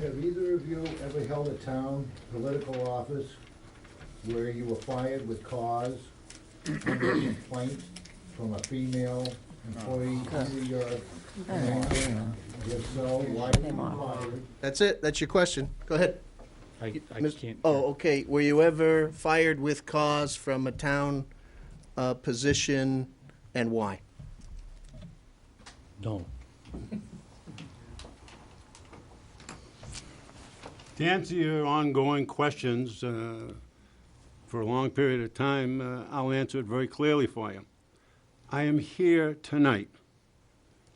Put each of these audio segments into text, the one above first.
Have either of you ever held a town political office where you were fired with cause under a complaint from a female employee to your manager? If so, why were you fired? That's it. That's your question. Go ahead. I Miss- can't. Oh, okay. Were you ever fired with cause from a town position, and why? No. To answer your ongoing questions for a long period of time, I'll answer it very clearly for you. I am here tonight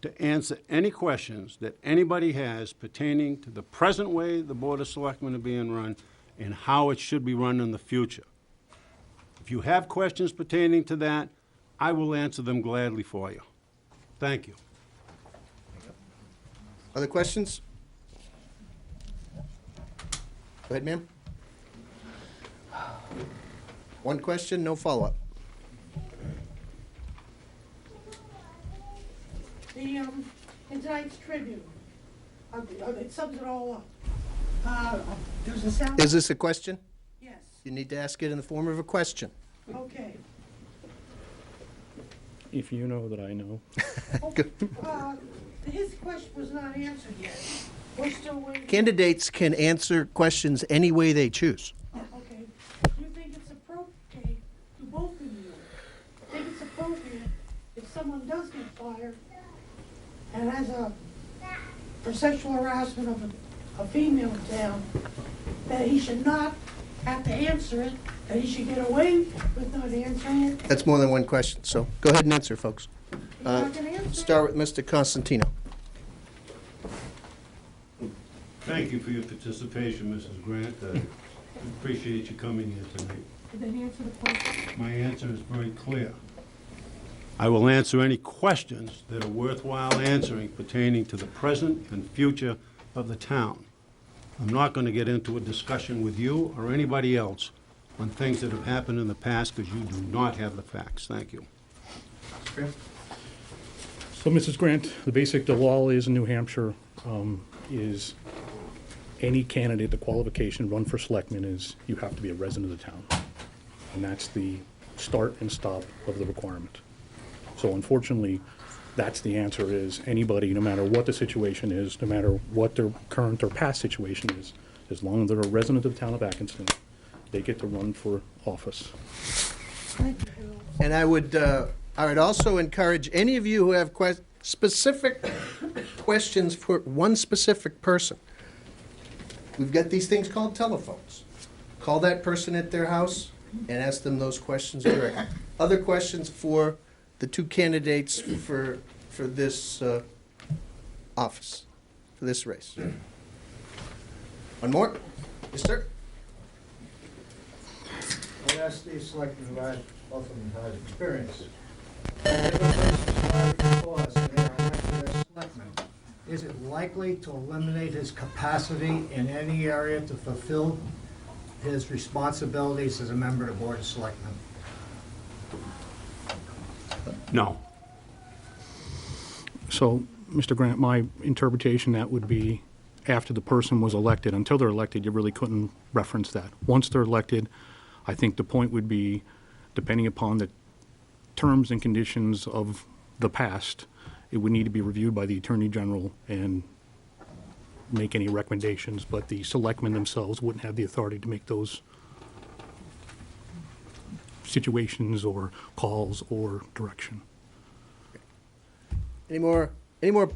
to answer any questions that anybody has pertaining to the present way the Board of Selectmen are being run and how it should be run in the future. If you have questions pertaining to that, I will answer them gladly for you. Thank you. Other questions? Go ahead, ma'am. One question, no follow-up. In tonight's Tribune, it sums it all up. There's a sound. Is this a question? Yes, You need to ask it in the form of a question. okay. If you know that I know. His question was not answered yet. We're still waiting. Candidates can answer questions any way they choose. Okay. Do you think it's appropriate, to both of you, think it's appropriate if someone does get fired and has for sexual harassment of a female in town, that he should not have to answer it, that he should get away with not answering it? That's more than one question, so go ahead and answer, folks. You're not gonna answer it? Start with Mr. Consentino. Thank you for your participation, Mrs. Grant. I appreciate you coming here tonight. Did that answer the question? My answer is very clear. I will answer any questions that are worthwhile answering pertaining to the present and future of the town. I'm not going to get into a discussion with you or anybody else on things that have happened in the past because you do not have the facts. Thank you. So, Mrs. Grant, the law is in New Hampshire, is any candidate, the qualification run for selectman is you have to be a resident of the town. And that's the start and stop of the requirement. So unfortunately, that's the answer is anybody, no matter what the situation is, no matter what their current or past situation is, as long as they're a resident of the town of Atkinson, they get to run for office. Thank you, Bill. And I would also encourage any of you who have specific questions for one specific person. We've got these things called telephones. Call that person at their house and ask them those questions directly. Other questions for the two candidates for this office, for this race? One more? Yes, sir? I'd ask these selectmen who had, both of them had experience. Is it likely to eliminate his capacity in any area to fulfill his responsibilities as a member of the Board of Selectmen? No. So, Mr. Grant, my interpretation, that would be after the person was elected. Until they're elected, you really couldn't reference that. Once they're elected, I think the point would be, depending upon the terms and conditions of the past, it would need to be reviewed by the Attorney General and make any recommendations, but the selectmen themselves wouldn't have the authority to make those situations or calls or direction. Any more